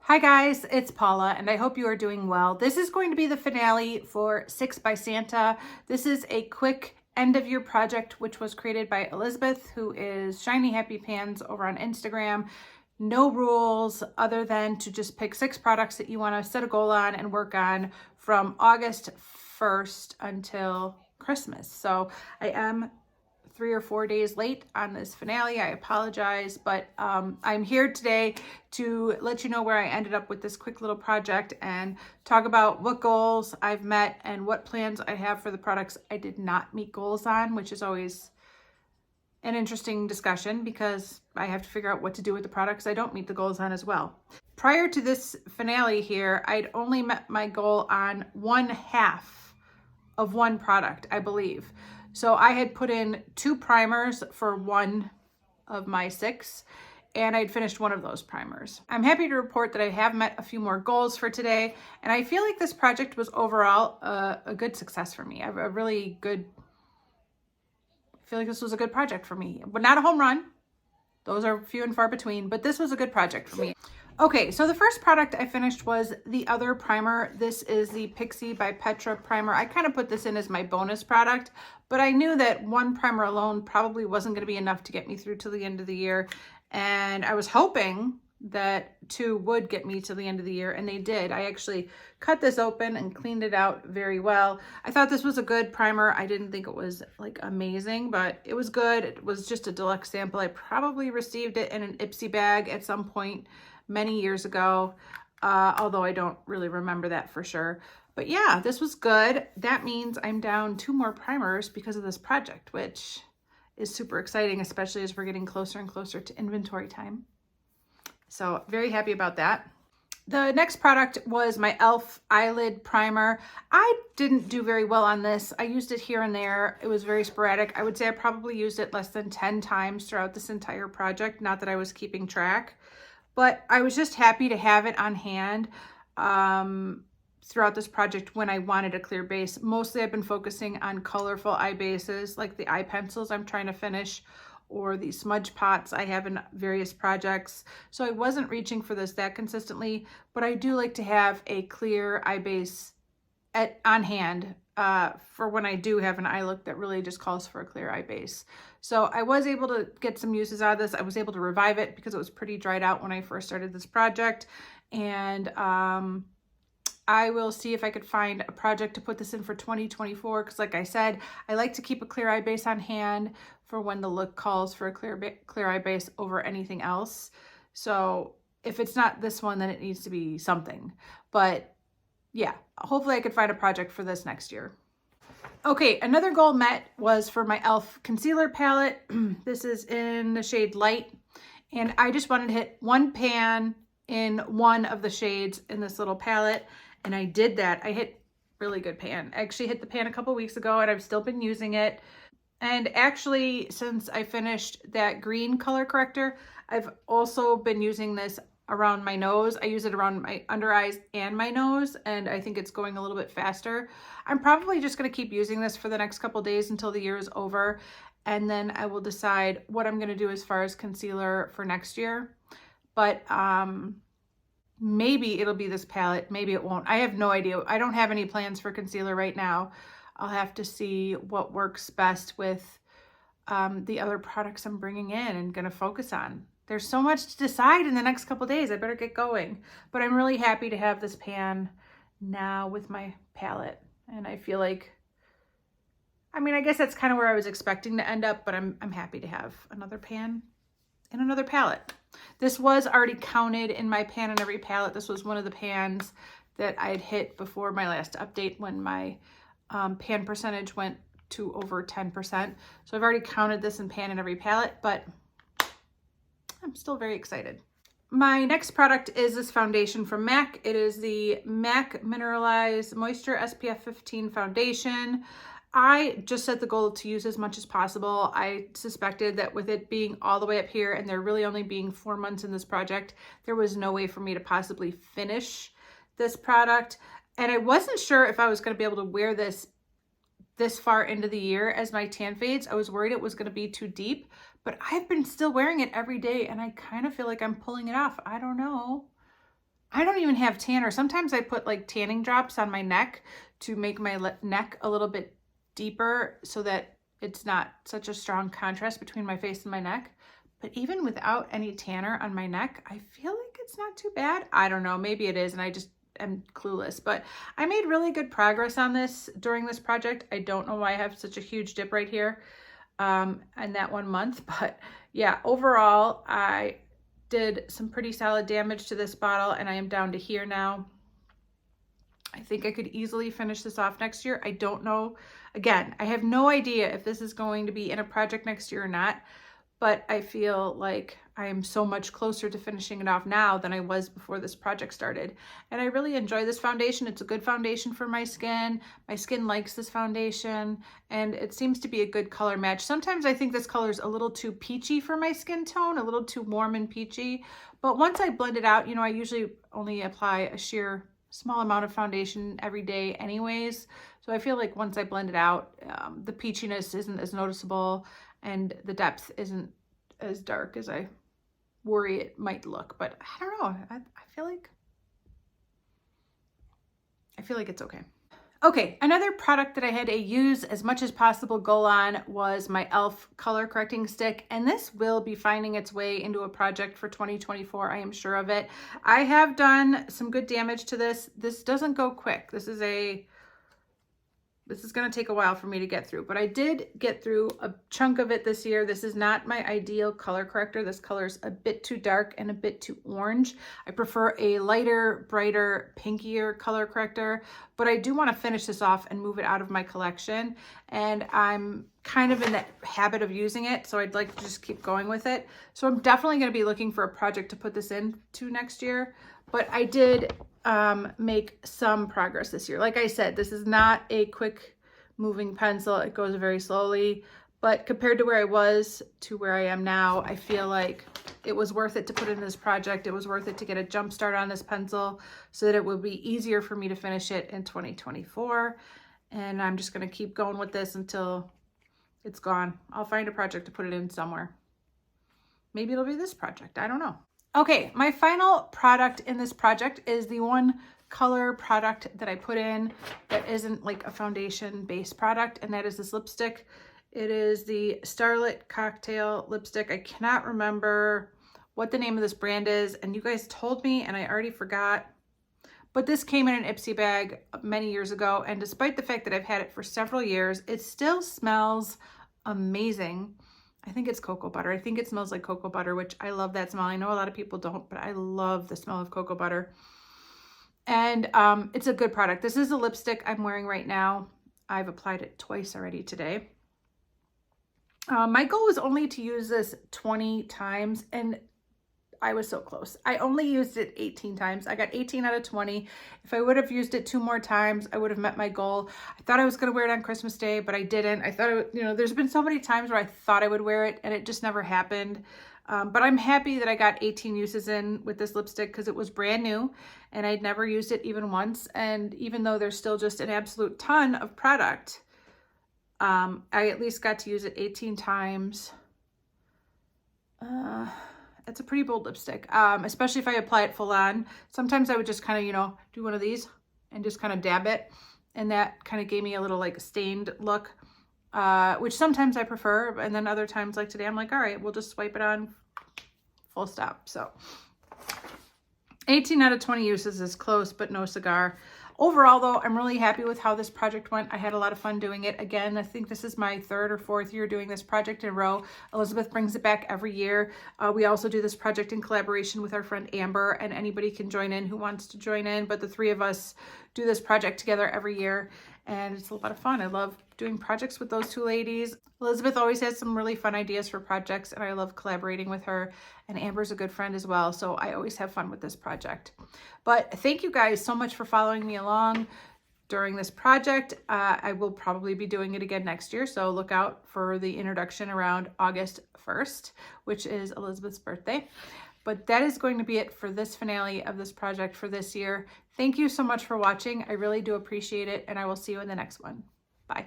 Hi guys, it's Paula and I hope you are doing well. This is going to be the finale for 6 by Santa. This is a quick end of year project which was created by Elizabeth, who is Shiny Happy Pans over on Instagram. No rules other than to just pick 6 products that you want to set a goal on and work on from August 1st until Christmas. So I am 3 or 4 days late on this finale. I apologize, but I'm here today to let you know where I ended up with this quick little project and talk about what goals I've met and what plans I have for the products I did not meet goals on, which is always an interesting discussion because I have to figure out what to do with the products I don't meet the goals on as well. Prior to this finale here, I'd only met my goal on 1/2 of one product, I believe. So I had put in 2 primers for one of my 6, and I'd finished one of those primers. I'm happy to report that I have met a few more goals for today, and I feel like this project was overall a good success for me. I feel like this was a good project for me, but not a home run. Those are few and far between, but this was a good project for me. Okay, so the first product I finished was the other primer. This is the Pixie by Petra primer. I kind of put this in as my bonus product, but I knew that one primer alone probably wasn't going to be enough to get me through till the end of the year. And I was hoping that 2 would get me to the end of the year, and they did. I actually cut this open and cleaned it out very well. I thought this was a good primer. I didn't think it was like amazing, but it was good. It was just a deluxe sample. I probably received it in an Ipsy bag at some point many years ago, although I don't really remember that for sure. But yeah, this was good. That means I'm down 2 more primers because of this project, which is super exciting, especially as we're getting closer and closer to inventory time. So very happy about that. The next product was my e.l.f. eyelid primer. I didn't do very well on this. I used it here and there. It was very sporadic. I would say I probably used it less than 10 times throughout this entire project. Not that I was keeping track, but I was just happy to have it on hand throughout this project when I wanted a clear base. Mostly I've been focusing on colorful eye bases, like the eye pencils I'm trying to finish, or the smudge pots I have in various projects. So I wasn't reaching for this that consistently, but I do like to have a clear eye base on hand for when I do have an eye look that really just calls for a clear eye base. So I was able to get some uses out of this. I was able to revive it because it was pretty dried out when I first started this project. And I will see if I could find a project to put this in for 2024, because like I said, I like to keep a clear eye base on hand for when the look calls for a clear eye base over anything else. So if it's not this one, then it needs to be something. But yeah, hopefully I could find a project for this next year. Okay, another goal met was for my e.l.f. concealer palette. This is in the shade Light, and I just wanted to hit one pan in one of the shades in this little palette, and I did that. I hit really good pan. I actually hit the pan a couple weeks ago, and I've still been using it. And actually, since I finished that green color corrector, I've also been using this around my nose. I use it around my under eyes and my nose, and I think it's going a little bit faster. I'm probably just going to keep using this for the next couple days until the year is over, and then I will decide what I'm going to do as far as concealer for next year. But maybe it'll be this palette, maybe it won't. I have no idea. I don't have any plans for concealer right now. I'll have to see what works best with the other products I'm bringing in and going to focus on. There's so much to decide in the next couple days. I better get going. But I'm really happy to have this pan now with my palette. And I feel like, I mean, I guess that's kind of where I was expecting to end up, but I'm happy to have another pan and another palette. This was already counted in my pan and every palette. This was one of the pans that I had hit before my last update when my pan percentage went to over 10%. So I've already counted this in pan and every palette, but I'm still very excited. My next product is this foundation from MAC. It is the MAC Mineralized Moisture SPF 15 foundation. I just set the goal to use as much as possible. I suspected that with it being all the way up here and there really only being 4 months in this project, there was no way for me to possibly finish this product. And I wasn't sure if I was going to be able to wear this far into the year as my tan fades. I was worried it was going to be too deep, but I've been still wearing it every day and I kind of feel like I'm pulling it off. I don't know. I don't even have tanner. Sometimes I put like tanning drops on my neck to make my neck a little bit deeper so that it's not such a strong contrast between my face and my neck. But even without any tanner on my neck, I feel like it's not too bad. I don't know, maybe it is and I just am clueless, but I made really good progress on this during this project. I don't know why I have such a huge dip right here in that 1 month, but yeah, overall, I did some pretty solid damage to this bottle and I am down to here now. I think I could easily finish this off next year. I don't know. Again, I have no idea if this is going to be in a project next year or not, but I feel like I am so much closer to finishing it off now than I was before this project started. And I really enjoy this foundation. It's a good foundation for my skin. My skin likes this foundation and it seems to be a good color match. Sometimes I think this color is a little too peachy for my skin tone, a little too warm and peachy. But once I blend it out, you know, I usually only apply a sheer small amount of foundation every day anyways. So I feel like once I blend it out, the peachiness isn't as noticeable and the depth isn't as dark as I worry it might look, but I don't know. I feel like it's okay. Okay, another product that I had to use as much as possible goal on was my e.l.f. color correcting stick, and this will be finding its way into a project for 2024. I am sure of it. I have done some good damage to this. This doesn't go quick. This is going to take a while for me to get through, but I did get through a chunk of it this year. This is not my ideal color corrector. This color is a bit too dark and a bit too orange. I prefer a lighter, brighter, pinkier color corrector, but I do want to finish this off and move it out of my collection. And I'm kind of in the habit of using it, so I'd like to just keep going with it. So I'm definitely going to be looking for a project to put this into next year, but I did make some progress this year. Like I said, this is not a quick moving pencil. It goes very slowly, but compared to where I was to where I am now, I feel like it was worth it to put in this project. It was worth it to get a jump start on this pencil so that it would be easier for me to finish it in 2024. And I'm just going to keep going with this until it's gone. I'll find a project to put it in somewhere. Maybe it'll be this project. I don't know. Okay, my final product in this project is the one color product that I put in that isn't like a foundation based product, and that is this lipstick. It is the Starlit Cocktail lipstick. I cannot remember what the name of this brand is, and you guys told me and I already forgot, but this came in an Ipsy bag many years ago, and despite the fact that I've had it for several years, it still smells amazing. I think it's cocoa butter. I think it smells like cocoa butter, which I love that smell. I know a lot of people don't, but I love the smell of cocoa butter. And it's a good product. This is a lipstick I'm wearing right now. I've applied it twice already today. My goal was only to use this 20 times, and I was so close. I only used it 18 times. I got 18 out of 20. If I would have used it 2 more times, I would have met my goal. I thought I was going to wear it on Christmas Day, but I didn't. I thought, you know, there's been so many times where I thought I would wear it and it just never happened. But I'm happy that I got 18 uses in with this lipstick because it was brand new and I'd never used it even once. And even though there's still just an absolute ton of product, I at least got to use it 18 times. It's a pretty bold lipstick, especially if I apply it full on. Sometimes I would just kind of, you know, do one of these and just kind of dab it. And that kind of gave me a little like stained look, which sometimes I prefer. And then other times like today, I'm like, all right, we'll just swipe it on, full stop. So 18 out of 20 uses is close, but no cigar. Overall, though, I'm really happy with how this project went. I had a lot of fun doing it. Again, I think this is my 3rd or 4th year doing this project in a row. Elizabeth brings it back every year. We also do this project in collaboration with our friend Amber, and anybody can join in who wants to join in, but the 3 of us do this project together every year, and it's a lot of fun. I love doing projects with those 2 ladies. Elizabeth always has some really fun ideas for projects, and I love collaborating with her, and Amber's a good friend as well, so I always have fun with this project. But thank you guys so much for following me along during this project. I will probably be doing it again next year, so look out for the introduction around August 1st, which is Elizabeth's birthday. But that is going to be it for this finale of this project for this year. Thank you so much for watching. I really do appreciate it, and I will see you in the next one. Bye.